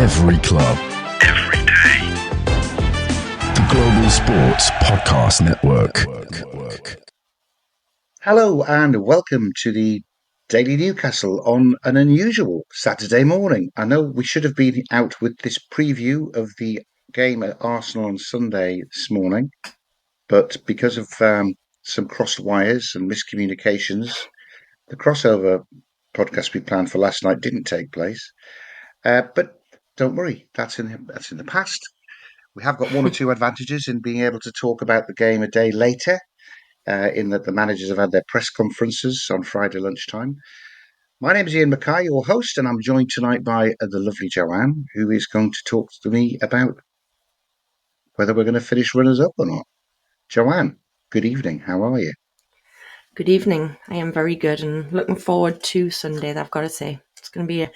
Every club. Every day. The Global Sports Podcast Network. Hello and welcome to the Daily Newcastle on an unusual Saturday morning. I know we should have been out with this preview of the game at Arsenal on Sunday this morning, but because of some crossed wires and miscommunications, the crossover podcast we planned for last night didn't take place. But don't worry, that's in the past. We have got one or two advantages in being able to talk about the game a day later, in that the managers have had their press conferences on Friday lunchtime. My name is Iain Mackay, your host, and I'm joined tonight by the lovely Joanne, who is going to talk to me about whether we're going to finish runners-up or not. Joanne, good evening. How are you? Good evening. I am very good and looking forward to Sunday, I've got to say. It's going to be a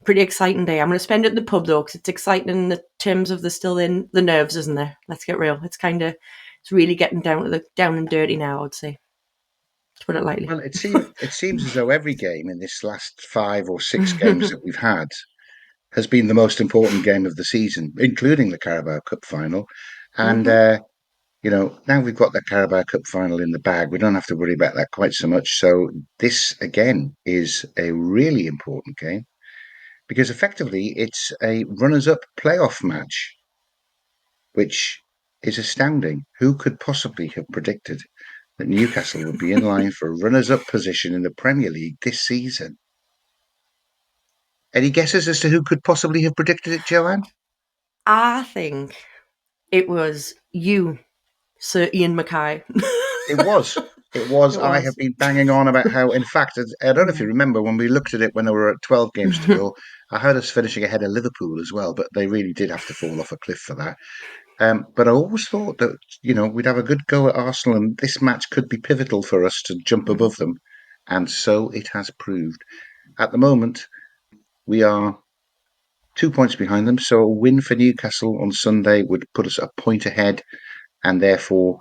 pretty exciting day. I'm going to spend it in the pub, though, because it's exciting in the terms of there's still in the nerves, isn't there? Let's get real. It's really getting down to the down and dirty now, I'd say. To put it lightly. Well, it seems as though every game in this last 5 or 6 games that we've had has been the most important game of the season, including the Carabao Cup final. And, now we've got the Carabao Cup final in the bag. We don't have to worry about that quite so much. So this, again, is a really important game because effectively it's a runners-up playoff match, which is astounding. Who could possibly have predicted that Newcastle would be in line for a runners-up position in the Premier League this season? Any guesses as to who could possibly have predicted it, Joanne? I think it was you, Sir Iain Mackay. It was. It was. I have been banging on about how, in fact, I don't know if you remember when we looked at it when there were 12 games to go, I had us finishing ahead of Liverpool as well, but they really did have to fall off a cliff for that. But I always thought that, we'd have a good go at Arsenal and this match could be pivotal for us to jump above them. And so it has proved. At the moment, we are 2 points behind them. So a win for Newcastle on Sunday would put us a point ahead, and therefore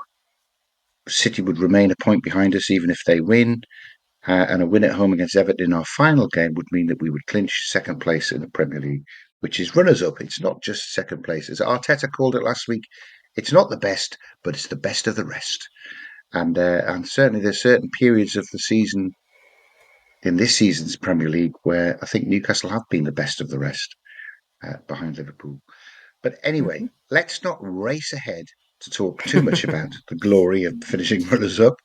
City would remain a point behind us even if they win. And a win at home against Everton in our final game would mean that we would clinch second place in the Premier League, which is runners-up. It's not just second place. As Arteta called it last week, it's not the best, but it's the best of the rest. And certainly there's certain periods of the season in this season's Premier League where I think Newcastle have been the best of the rest behind Liverpool. But anyway, let's not race ahead to talk too much about the glory of finishing runners-up,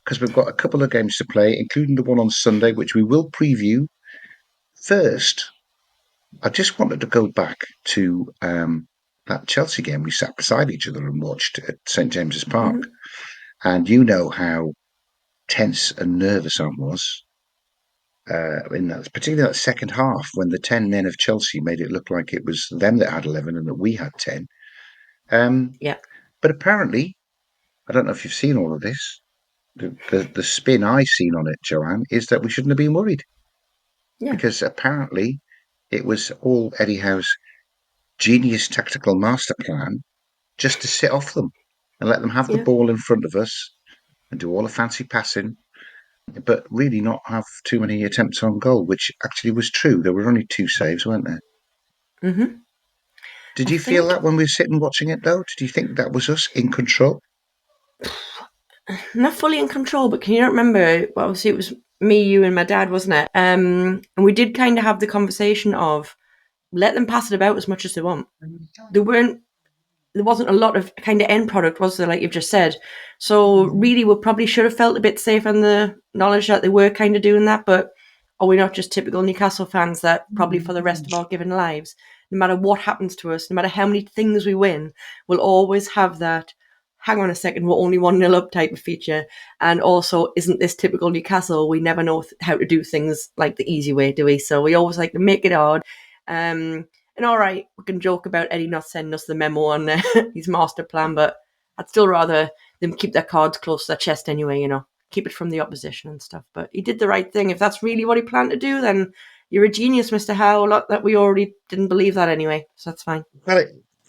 because we've got a couple of games to play, including the one on Sunday, which we will preview. First, I just wanted to go back to that Chelsea game we sat beside each other and watched at St James's Park. And you know how tense and nervous I was in that, particularly that second half when the 10 men of Chelsea made it look like it was them that had 11 and that we had 10. But apparently, I don't know if you've seen all of this, the spin I've seen on it, Joanne, is that we shouldn't have been worried. Yeah. Because apparently it was all Eddie Howe's genius tactical master plan just to sit off them and let them have the ball in front of us and do all the fancy passing, but really not have too many attempts on goal, which actually was true. There were only 2 saves, weren't there? Mm-hmm. Did you feel that when we were sitting watching it, though? Did you think that was us in control? Not fully in control, but can you remember? Well, obviously, it was me, you, and my dad, wasn't it? And we did kind of have the conversation of let them pass it about as much as they want. There wasn't a lot of kind of end product, was there, like you've just said? So really, we probably should have felt a bit safe in the knowledge that they were kind of doing that. But are we not just typical Newcastle fans that probably for the rest of our given lives, no matter what happens to us, no matter how many things we win, we'll always have that, hang on a second, we're only 1-0 up type of feature. And also, isn't this typical Newcastle? We never know how to do things like the easy way, do we? So we always like to make it hard. And all right, we can joke about Eddie not sending us the memo on his master plan, but I'd still rather them keep their cards close to their chest anyway, keep it from the opposition and stuff. But he did the right thing. If that's really what he planned to do, then you're a genius, Mr. Howe. A lot that we already didn't believe that anyway, so that's fine. Well,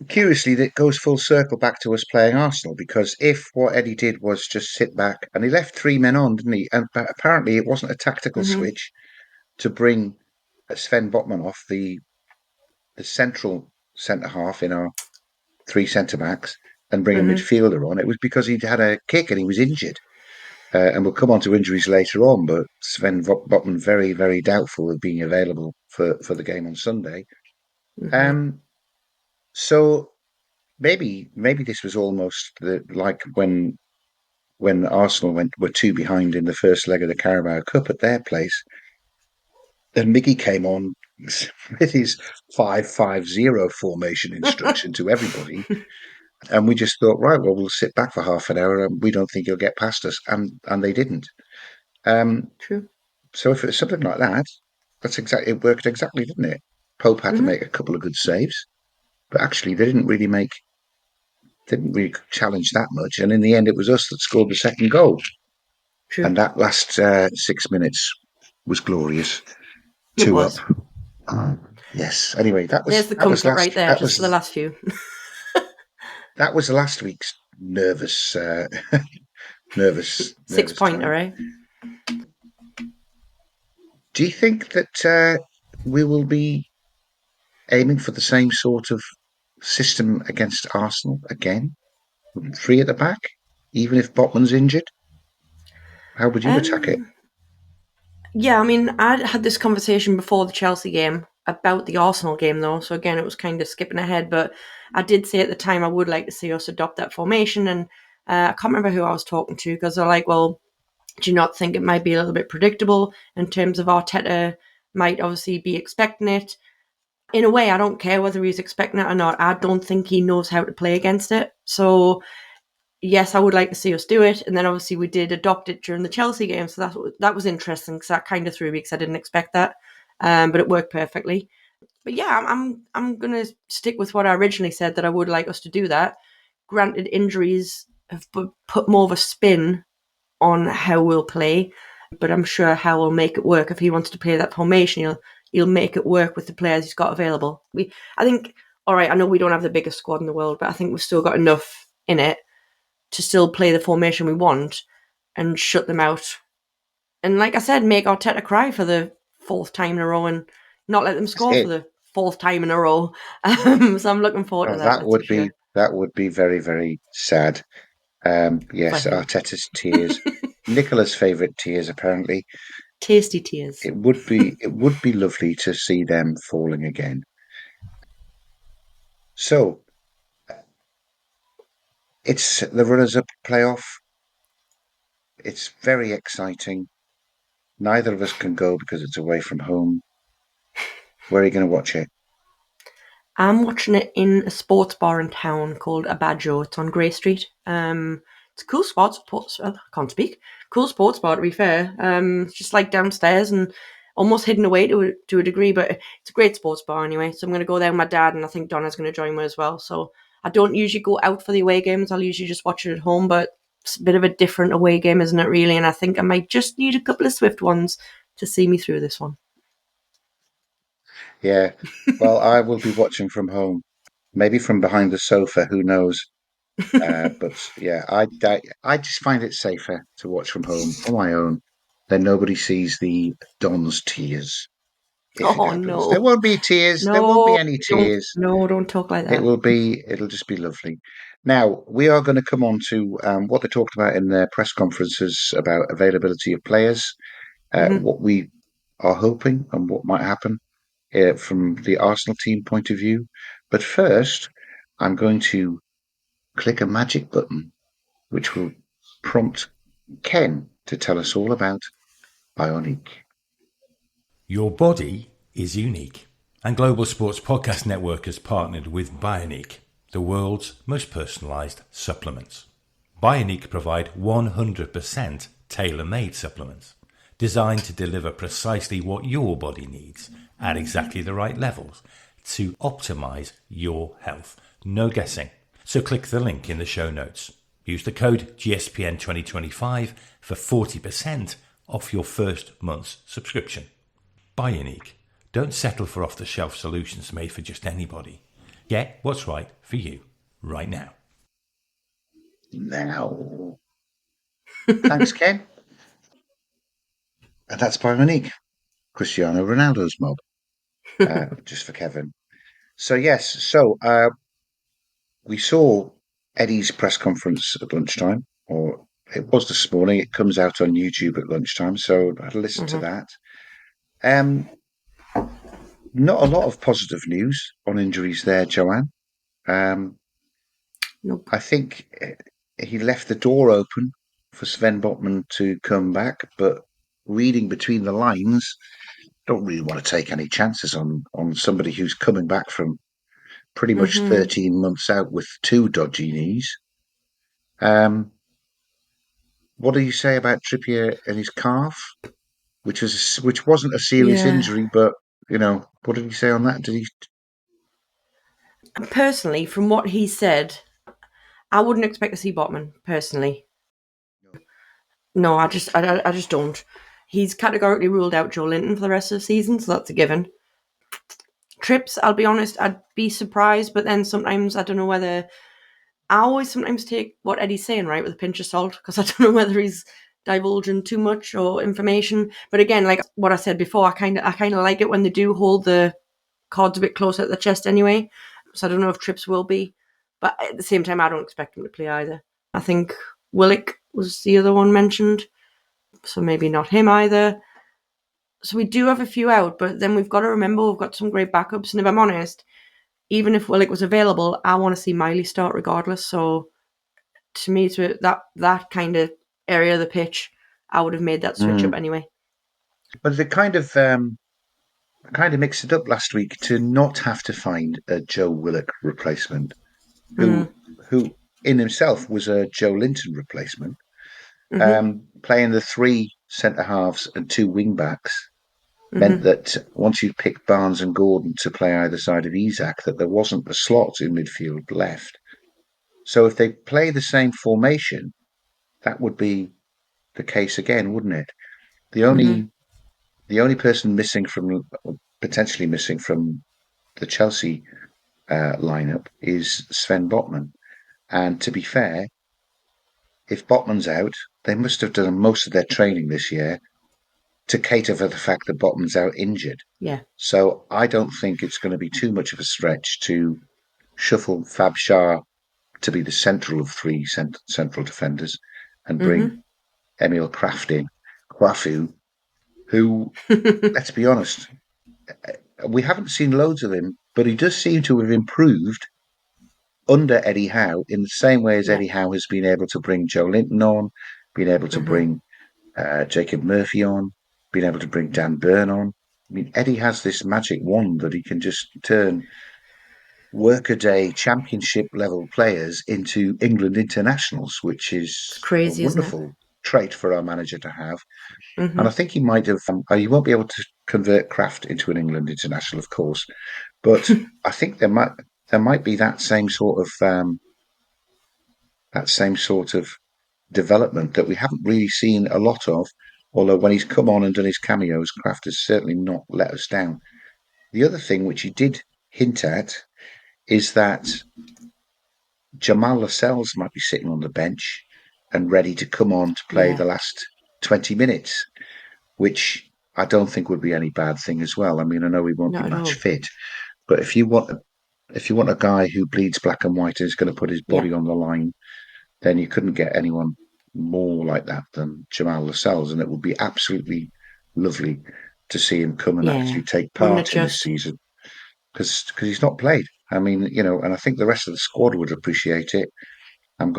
curiously, that goes full circle back to us playing Arsenal, because if what Eddie did was just sit back, and he left 3 men on, didn't he? And apparently it wasn't a tactical switch to bring Sven Botman off, the the central centre half in our three centre backs and bring a midfielder on, it was because he'd had a kick and he was injured. And we'll come on to injuries later on, but Sven Botman very, very doubtful of being available for the game on Sunday. So maybe this was almost like when Arsenal were two behind in the first leg of the Carabao Cup at their place, and Mickey came on with his 5-5-0 formation instruction to everybody. And we just thought, right, well, we'll sit back for half an hour and we don't think he'll get past us. And they didn't. True. So if it's something like that, it worked exactly, didn't it? Pope had to make a couple of good saves, but actually they didn't really challenge that much. And in the end, it was us that scored the second goal. True. And that last 6 minutes was glorious. It 2 was. up. Yes. Anyway, There's the comfort right there, just for the last few. That was last week's nervous 6-pointer, time. right? Do you think that we will be aiming for the same sort of system against Arsenal again? Three at the back, even if Botman's injured? How would you attack it? Yeah, I mean, I had this conversation before the Chelsea game about the Arsenal game, though. So again, it was kind of skipping ahead, but I did say at the time I would like to see us adopt that formation. And I can't remember who I was talking to because they're like, well, do you not think it might be a little bit predictable in terms of Arteta might obviously be expecting it? In a way, I don't care whether he's expecting it or not. I don't think he knows how to play against it. So yes, I would like to see us do it. And then obviously we did adopt it during the Chelsea game. So that was interesting because that kind of threw me because I didn't expect that. But it worked perfectly. But yeah, I'm going to stick with what I originally said, that I would like us to do that. Granted, injuries have put more of a spin on how we'll play, but I'm sure Hal will make it work. If he wants to play that formation, he'll make it work with the players he's got available. I think, all right, I know we don't have the biggest squad in the world, but I think we've still got enough in it to still play the formation we want and shut them out. And like I said, make Arteta cry for the fourth time in a row and not let them score for the fourth time in a row. So I'm looking forward to that. That would be very, very sad. Yes, Arteta's tears. Nicola's favourite tears, apparently. Tasty tears. It would be lovely to see them falling again. So it's the runners-up playoff. It's very exciting. Neither of us can go because it's away from home. Where are you going to watch it? I'm watching it in a sports bar in town called Abaggio. It's on Grey Street. It's a cool I can't speak. Cool sports bar, to be fair. It's just like downstairs and almost hidden away to a degree, but it's a great sports bar anyway. So I'm going to go there with my dad, and I think Donna's going to join me as well. So I don't usually go out for the away games. I'll usually just watch it at home, but it's a bit of a different away game, isn't it, really? And I think I might just need a couple of swift ones to see me through this one. Yeah, well, I will be watching from home, maybe from behind the sofa, who knows? But yeah, I just find it safer to watch from home on my own. Then nobody sees the Don's tears if it Oh happens. There no. won't be tears. There won't be No, any tears. don't talk like that. It'll just be lovely. Now, we are going to come on to what they talked about in their press conferences about availability of players, what we are hoping and what might happen from the Arsenal team point of view. But first, I'm going to click a magic button, which will prompt Ken to tell us all about Bioniq. Your body is unique, and Global Sports Podcast Network has partnered with Bioniq, the world's most personalised supplements. Bioniq provide 100% tailor-made supplements designed to deliver precisely what your body needs at exactly the right levels to optimise your health. No guessing. So click the link in the show notes. Use the code GSPN2025 for 40% off your first month's subscription. Bioniq. Don't settle for off-the-shelf solutions made for just anybody. Get what's right for you right now. Now. Thanks, Ken. And that's Bioniq, Cristiano Ronaldo's mob. Just for Kevin. We saw Eddie's press conference at lunchtime, or it was this morning. It comes out on YouTube at lunchtime, so I had to listen to that. Um, Not a lot of positive news on injuries there, Joanne. Nope. I think he left the door open for Sven Botman to come back, but reading between the lines, don't really want to take any chances on somebody who's coming back from pretty much 13 months out with two dodgy knees. What do you say about Trippier and his calf, which wasn't a serious Yeah. injury, but what did he say on that? Did he? Personally, from what he said, I wouldn't expect to see Botman, personally. No, I just don't. He's categorically ruled out Joe Linton for the rest of the season, so that's a given. Trips, I'll be honest, I'd be surprised, but then sometimes I don't know whether I always sometimes take what Eddie's saying, right, with a pinch of salt, because I don't know whether he's divulging too much or information. But again, like what I said before, I kind of like it when they do hold the cards a bit closer at the chest anyway. So I don't know if Trips will be, but at the same time, I don't expect him to play either. I think Willock was the other one mentioned, so maybe not him either. So we do have a few out, but then we've got to remember we've got some great backups. And if I'm honest, even if Willock was available, I want to see Miley start regardless. So to me, to that kind of area of the pitch, I would have made that switch up anyway. But they kind of mixed it up last week to not have to find a Joe Willock replacement, who in himself was a Joe Linton replacement. Playing the three centre halves and two wing backs meant that once you picked Barnes and Gordon to play either side of Isak, that there wasn't a slot in midfield left. So if they play the same formation, that would be the case again, wouldn't it? The only person potentially missing from the Chelsea lineup is Sven Botman. And to be fair, if Botman's out, they must have done most of their training this year to cater for the fact that Botman's out injured. Yeah. So I don't think it's going to be too much of a stretch to shuffle Fab Shah to be the central of three central defenders and bring Emil Krafu, who, let's be honest, we haven't seen loads of him, but he does seem to have improved under Eddie Howe in the same way as Yeah. Eddie Howe has been able to bring Joe Linton on, been able to bring Jacob Murphy on, been able to bring Dan Burn on. I mean, Eddie has this magic wand that he can just turn workaday championship level players into England internationals, which It's is a crazy, isn't it? wonderful trait for our manager to have. And I think he might have. You won't be able to convert Kraft into an England international, of course, but I think there might be that same sort of development that we haven't really seen a lot of. Although when he's come on and done his cameos, Kraft has certainly not let us down. The other thing which he did hint at is that Jamal Lascelles might be sitting on the bench and ready to come on to play the last 20 minutes, which I don't think would be any bad thing as well. I mean, I know he won't Not be at match all. fit, but if you want a guy who bleeds black and white and is going to put his body on the line, then you couldn't get anyone more like that than Jamal Lascelles, and it would be absolutely lovely to see him come and Yeah. actually take Wouldn't it part in this just? season because he's not played. I mean, and I think the rest of the squad would appreciate it. I'm Yeah.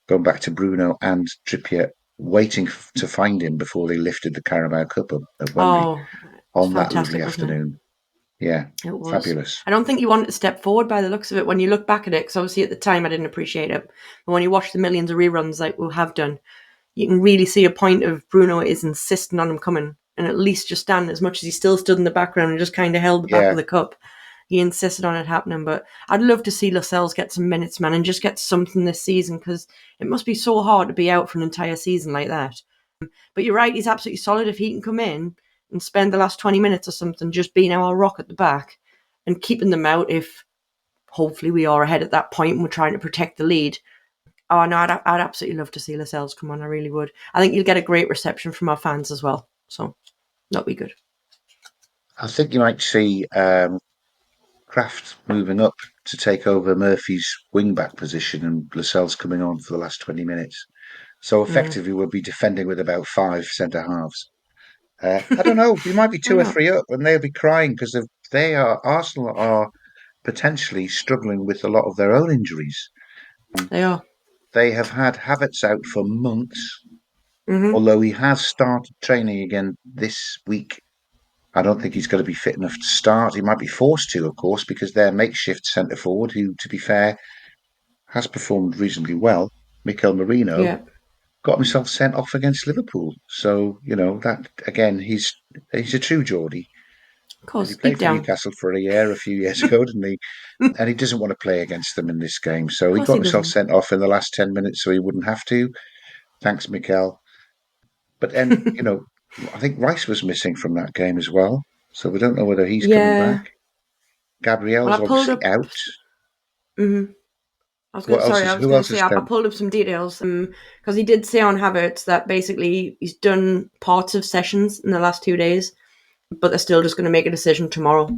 going back to Bruno and Trippier, waiting to find him before they lifted the Carabao Cup up at Wembley Oh, it's on that lovely fantastic, wasn't it? afternoon. Yeah, It was. fabulous. I don't think you wanted to step forward by the looks of it when you look back at it, because obviously at the time I didn't appreciate it. But when you watch the millions of reruns like we have done, you can really see a point of Bruno is insisting on him coming and at least just stand as much as he still stood in the background and just kind of held the back Yeah, of the cup. He insisted on it happening. But I'd love to see Lascelles get some minutes, man, and just get something this season because it must be so hard to be out for an entire season like that. But you're right, he's absolutely solid. If he can come in and spend the last 20 minutes or something just being our rock at the back and keeping them out if hopefully we are ahead at that point and we're trying to protect the lead. Oh, no, I'd absolutely love to see Lascelles come on. I really would. I think you'll get a great reception from our fans as well. So that'll be good. I think you might see Kraft moving up to take over Murphy's wing-back position, and Lascelles coming on for the last 20 minutes. So effectively, we'll be defending with about 5 centre-halves. I don't know. We might be Why 2 or not? 3 up, and they'll be crying because Arsenal are potentially struggling with a lot of their own injuries. They are. They have had Havertz out for months, Hmm. although he has started training again this week. I don't think he's going to be fit enough to start. He might be forced to, of course, because their makeshift centre forward, who, to be fair, has performed reasonably well, Mikel Merino, Yeah. got himself sent off against Liverpool. So that again, he's a true Geordie. Of And he course. played Deep for down. Newcastle for a few years ago, didn't he? And he doesn't want to play against them in this game. So Of he course got he himself doesn't. sent off in the last 10 minutes so he wouldn't have to. Thanks, Mikel. But then, I think Rice was missing from that game as well. So we don't know whether he's coming back. Yeah. Well, Gabriel's I pulled obviously up. out. Hmm. I was going What to, else sorry, is? I was Who going to else say, is I down? pulled up some details because he did say on Havertz that basically he's done parts of sessions in the last 2 days, but they're still just going to make a decision tomorrow.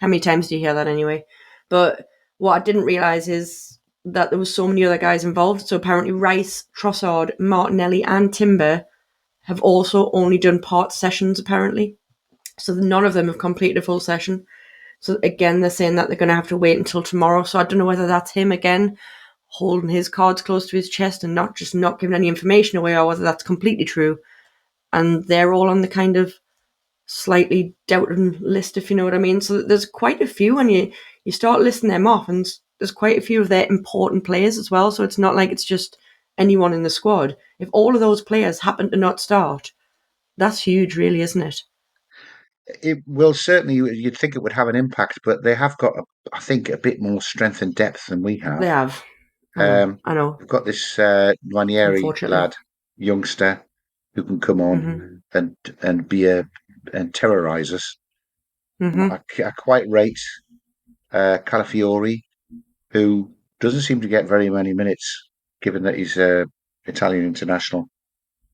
How many times do you hear that anyway? But what I didn't realise is that there was so many other guys involved. So apparently Rice, Trossard, Martinelli and Timber have also only done part sessions apparently. So none of them have completed a full session. So again, they're saying that they're going to have to wait until tomorrow. So I don't know whether that's him again holding his cards close to his chest and not giving any information away, or whether that's completely true. And they're all on the kind of slightly doubting list, if you know what I mean. So there's quite a few, and you start listing them off, and there's quite a few of their important players as well. So it's not like it's just anyone in the squad. If all of those players happen to not start, that's huge, really, isn't it? It will certainly. You'd think it would have an impact, but they have got, I think, a bit more strength and depth than we have. They have. I know. Um, I know. we've got this Ranieri Unfortunately. lad, youngster, who can come on and be and terrorise us. Hmm. I quite rate Calafiori, who doesn't seem to get very many minutes, given that he's Italian international.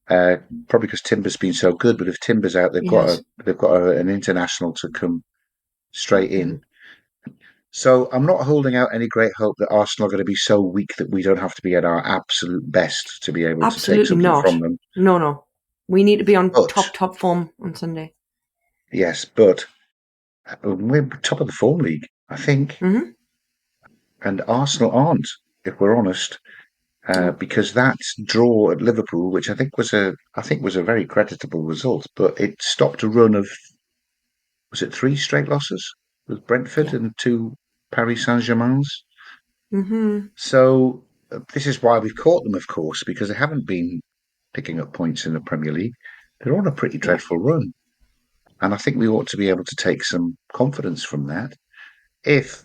Probably because Timber's been so good, but if Timber's out, Yes. they've got an international to come straight in. So I'm not holding out any great hope that Arsenal are going to be so weak that we don't have to be at our absolute best to be able to take Absolutely something not. from them. No, no. We need to be on But top form on Sunday. yes, but we're top of the form league, I think, Hmm. and Arsenal aren't, if we're honest. No. Because that draw at Liverpool, which I think was a very creditable result, but it stopped a run of, was it 3 straight losses with Brentford Yeah. and 2 Paris Saint-Germain's? Hmm. So this is why we've caught them, of course, because they haven't been picking up points in the Premier League. They're on a pretty Yeah. dreadful run, and I think we ought to be able to take some confidence from that. If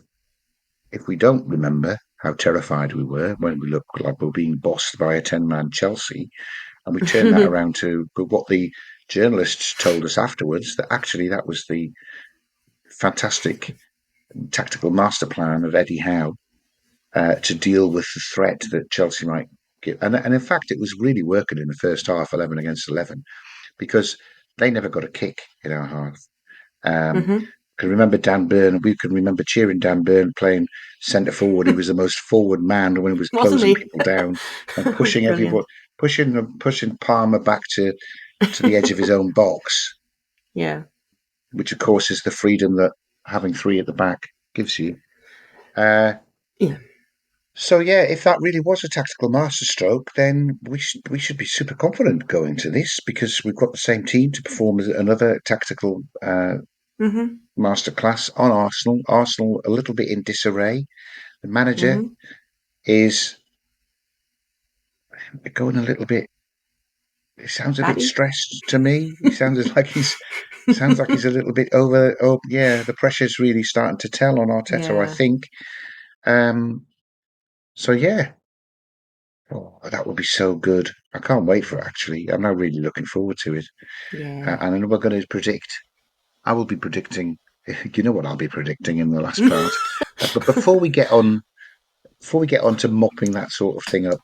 if we don't remember how terrified we were when we looked like we were being bossed by a 10-man Chelsea, and we turn that around to what the journalists told us afterwards, that actually that was the fantastic tactical master plan of Eddie Howe to deal with the threat that Chelsea might give. And in fact, it was really working in the first half, 11 against 11, because they never got a kick in our half. Um, Hmm. can remember Dan Burn. We can remember cheering Dan Burn playing centre forward. He was the most forward man when he was Wasn't closing he? people down and It was pushing everybody, brilliant. pushing Palmer back to the edge of his own box, Yeah. which of course is the freedom that having 3 at the back gives you. Uh, Yeah. so yeah, if that really was a tactical masterstroke, then we should be super confident going to this because we've got the same team to perform as another tactical Hmm. masterclass on Arsenal. Arsenal a little bit in disarray. The manager Hmm. is going a little bit. It sounds a bit Batty. stressed to me. He sounds like he's a little bit over. Oh yeah, the pressure's really starting to tell on Arteta, I Yeah. think. Um, so yeah, oh, that would be so good. I can't wait for it. Actually, I'm now really looking forward to it. Yeah. And we're going to predict. I will be predicting. You know what I'll be predicting in the last part. But before we get on to mopping that sort of thing up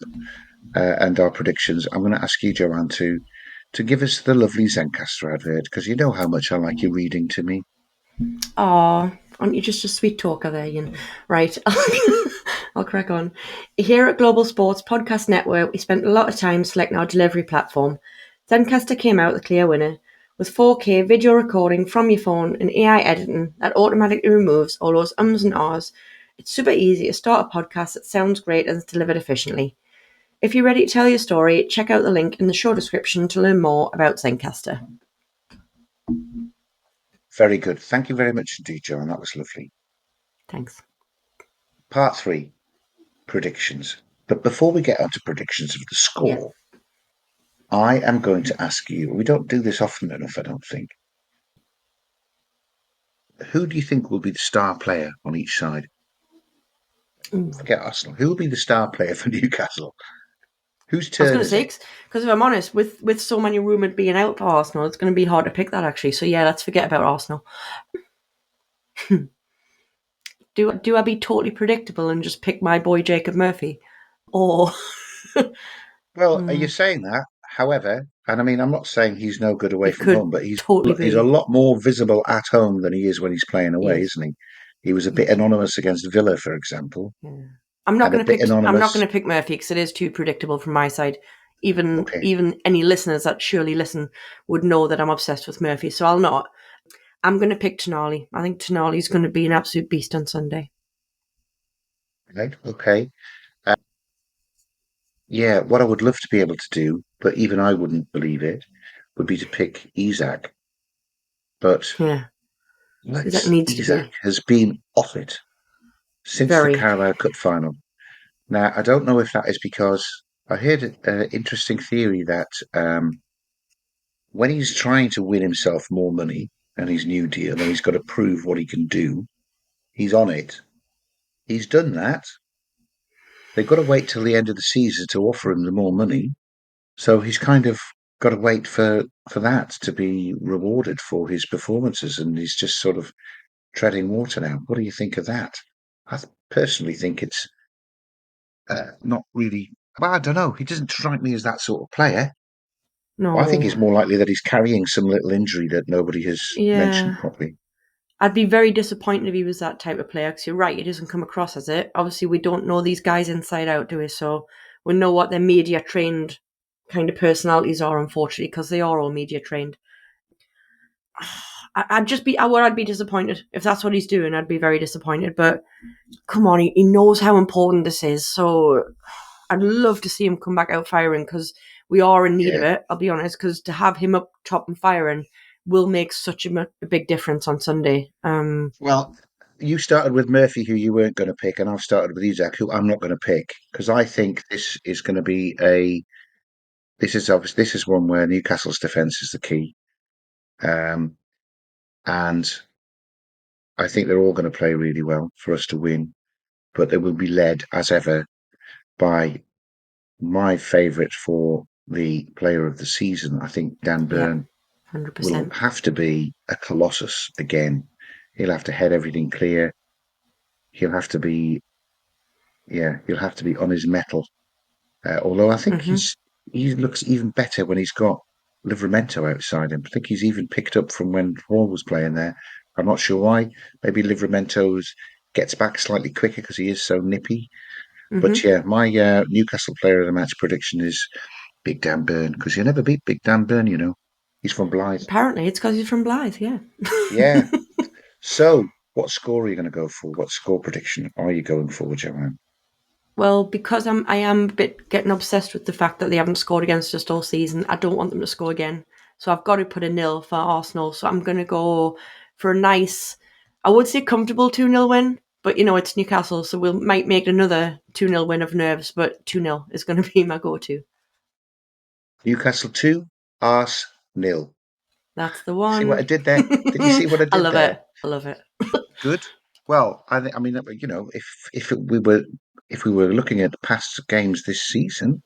and our predictions, I'm going to ask you, Joanne, to give us the lovely Zencastr advert because you know how much I like you reading to me. Oh, Aren't you just a sweet talker there, Iain? Right, I'll crack on. Here at Global Sports Podcast Network, we spent a lot of time selecting our delivery platform. Zencastr came out the clear winner, with 4K video recording from your phone and AI editing that automatically removes all those ums and ahs. It's super easy to start a podcast that sounds great and is delivered efficiently. If you're ready to tell your story, check out the link in the show description to learn more about Zencastr. Very good. Thank you very much indeed, Joanne. That was lovely. Thanks. Part 3, predictions. But before we get on to predictions of the score, I am going to ask you, we don't do this often enough, I don't think. Who do you think will be the star player on each side? Forget Arsenal. Who will be the star player for Newcastle? Whose I was turn going to is say, it? because if I'm honest, with so many rumoured being out for Arsenal, it's going to be hard to pick that actually. So yeah, let's forget about Arsenal. Do I be totally predictable and just pick my boy Jacob Murphy? Or Well, are you saying that? However, and I mean, I'm not saying he's no good away he from home, could but totally he's a be. lot more visible at home than he is when he's playing He away, is. isn't he? He was a bit Yes. anonymous against Villa, for example, Yeah. I'm not and a going to bit pick. I'm not anonymous. going to pick Murphy because it is too predictable from my side. Even Okay, even any listeners that surely listen would know that I'm obsessed with Murphy. So I'll not. I'm going to pick Tonali. I think Tonali's going to be an absolute beast on Sunday. right, okay. Yeah, what I would love to be able to do, but even I wouldn't believe it, would be to pick Isaac. But Yeah, that needs to Isaac be has been off it since the very. Carabao Cup final. Now, I don't know if that is because I heard an interesting theory that when he's trying to win himself more money and his new deal, and he's got to prove what he can do, he's on it. He's done that. They've got to wait till the end of the season to offer him the more money. So he's kind of got to wait for that to be rewarded for his performances, and he's just sort of treading water now. What do you think of that? I personally think it's not really. Well, I don't know. He doesn't strike me as that sort of player. I think No. it's more likely that he's carrying some little injury that nobody has mentioned Yeah. properly. I'd be very disappointed if he was that type of player because you're right, he doesn't come across as it. Obviously, we don't know these guys inside out, do we? So we know what their media trained kind of personalities are, unfortunately, because they are all media trained. I'd be disappointed if that's what he's doing. I'd be very disappointed. But come on, he knows how important this is. So I'd love to see him come back out firing because we are in need of Yeah. it. I'll be honest, because to have him up top and firing will make such a big difference on Sunday. Well, you started with Murphy, who you weren't going to pick, and I've started with Isaac, who I'm not going to pick because I think this is going to be a. This is obvious. This is one where Newcastle's defence is the key, and I think they're all going to play really well for us to win. But they will be led, as ever, by my favourite for the player of the season. I think Dan Yeah, Burn will 100%. have to be a colossus again. He'll have to head everything clear. He'll have to be, yeah, he'll have to be on his mettle. Although I think Hmm. he looks even better when he's got Livramento outside him. I think he's even picked up from when Hall was playing there. I'm not sure why. Maybe Livramento's gets back slightly quicker because he is so nippy. But Hmm. yeah, my Newcastle player of the match prediction is Big Dan Burn because you never beat Big Dan Burn, you know. He's from Blythe. Apparently, it's because he's from Blythe, yeah. Yeah. So, what score are you going to go for? What score prediction are you going for, Joanne? Well, because I am a bit getting obsessed with the fact that they haven't scored against us all season, I don't want them to score again. So I've got to put a nil for Arsenal. So I'm going to go for a nice, I would say comfortable 2-0 win, but it's Newcastle, so we might make another 2-0 win of nerves, but 2-0 is going to be my go-to. Newcastle 2, Ars nil. That's the See what I one. did there? Did you see what I I did love there? it. I love it. Good. Well, I mean, if we were looking at the past games this season,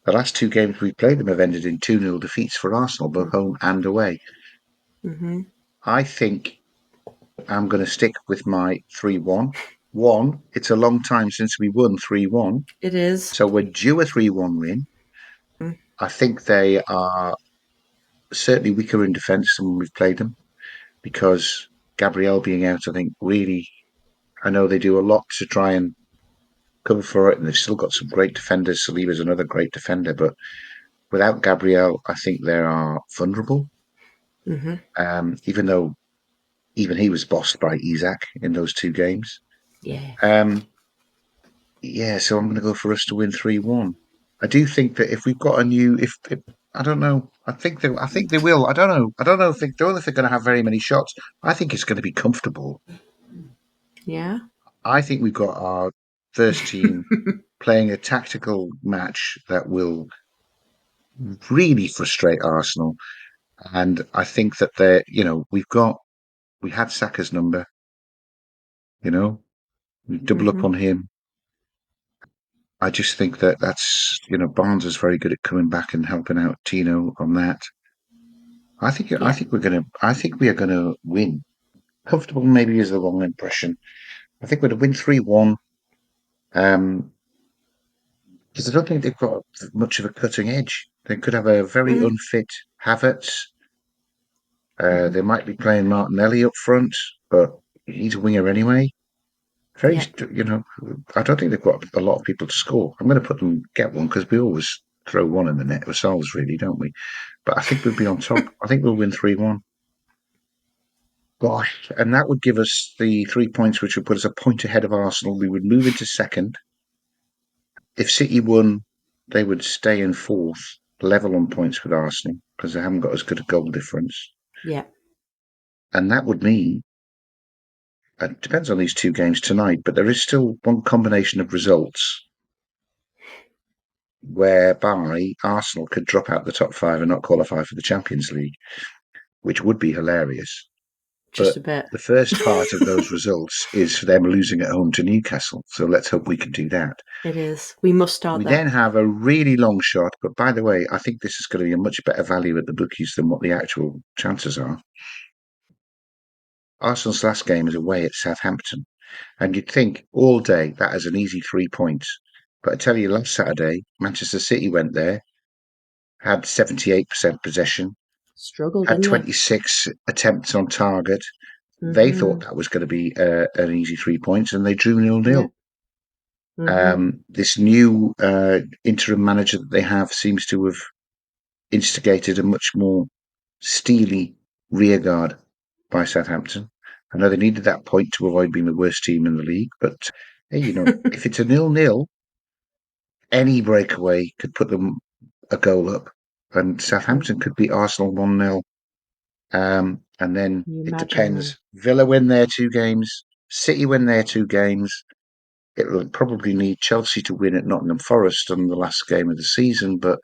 the last two games we played them have ended in 2-0 defeats for Arsenal, both home and away. Hmm. I think I'm going to stick with my 3-1. One, it's a long time since we won 3-1, It is. so we're due a 3-1 win. I think they are certainly weaker in defence than when we've played them because Gabriel being out, I think, really, I know they do a lot to try and cover for it, and they've still got some great defenders. Saliba's another great defender, but without Gabriel, I think they are vulnerable. Even though even he was bossed by Isak in those 2 games. Yeah. Yeah, so I'm going to go for us to win 3-1. I do think that if we've got a new, if I don't know, I think they will. I don't know. I don't know if they're going to have very many shots. I think it's going to be comfortable. Yeah. I think we've got our first team playing a tactical match that will really frustrate Arsenal. And I think that we had Saka's number, we double up on him. I just think that Barnes is very good at coming back and helping out Tino on that. I think we are gonna win. Comfortable maybe is the wrong impression. I think we're going to win 3-1. Because I don't think they've got much of a cutting edge. They could have a very unfit Havertz. They might be playing Martinelli up front, but he's a winger anyway. Very, Yeah. I don't think they've got a lot of people to score. I'm going to put them get one because we always throw one in the net ourselves, really, don't we? But I think we'll be on top. I think we'll win 3-1. Gosh, and that would give us the 3 points, which would put us a point ahead of Arsenal. We would move into second. If City won, they would stay in fourth, level on points with Arsenal because they haven't got as good a goal difference. Yeah. And that would mean it depends on these 2 games tonight, but there is still one combination of results whereby Arsenal could drop out the top 5 and not qualify for the Champions League, which would be hilarious. Just But a bit. the first part of those results is for them losing at home to Newcastle. So let's hope we can do that. It is. We must start We that. then have a really long shot, but by the way, I think this is going to be a much better value at the bookies than what the actual chances are. Arsenal's last game is away at Southampton, and you'd think all day that is an easy 3 points. But I tell you, last Saturday, Manchester City went there, had 78% possession, Struggled, had didn't 26 attempts on target. they? They thought that was going to be an easy 3 points, and they drew 0-0. This new interim manager that they have seems to have instigated a much more steely rearguard by Southampton. I know they needed that point to avoid being the worst team in the league, but hey, if it's a 0-0, any breakaway could put them a goal up, and Southampton could beat Arsenal 1-0. And then You it imagine depends. Villa win their 2 games, City win their 2 games. It will probably need Chelsea to win at Nottingham Forest on the last game of the season, but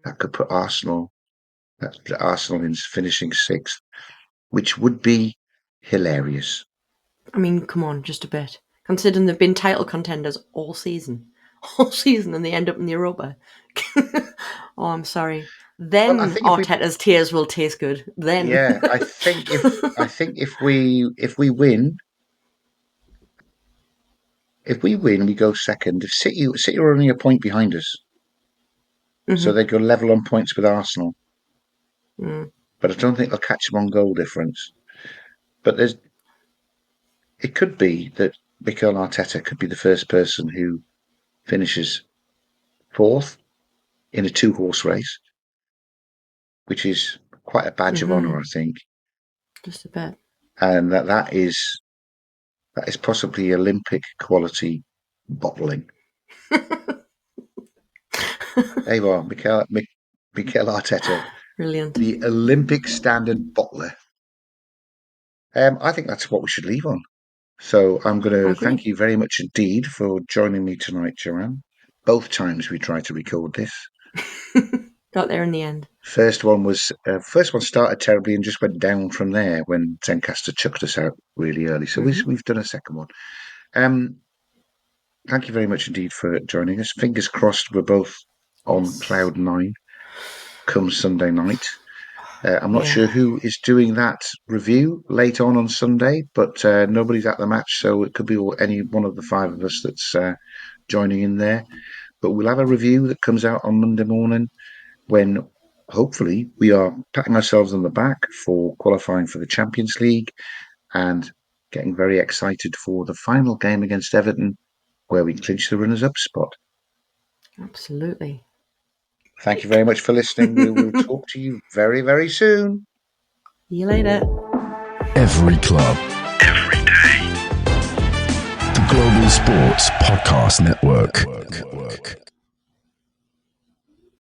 that could put Arsenal in finishing 6th, which would be hilarious. I mean, come on, just a bit. Considering they've been title contenders all season. All season, and they end up in the Europa. Oh, I'm sorry. Then Well, I think Arteta's tears will taste good. Then. yeah, I think if we win, we go second. If City are only a point behind us, so they go level on points with Arsenal. But I don't think they'll catch them on goal difference. But it could be that Mikel Arteta could be the first person who finishes 4th in a 2-horse race, which is quite a badge of honour, I think. Just a bit. And that is possibly Olympic quality bottling. There you are, Mikel Arteta, Brilliant. the Olympic standard bottler. I think that's what we should leave on. So I'm going to thank you very much indeed for joining me tonight, Joanne. Both times we tried to record this. Got there in the end. First one started terribly and just went down from there when Zencastr chucked us out really early. So we've done a second one. Thank you very much indeed for joining us. Fingers crossed we're both on cloud 9 come Sunday night. I'm not sure who is doing that review late on Sunday, but nobody's at the match, so it could be any one of the 5 of us that's joining in there. But we'll have a review that comes out on Monday morning when hopefully we are patting ourselves on the back for qualifying for the Champions League. and getting very excited for the final game against Everton, where we clinch the runners-up spot. Absolutely. Thank you very much for listening. We will talk to you very, very soon. See you later. Every club. Every day. The Global Sports Podcast Network.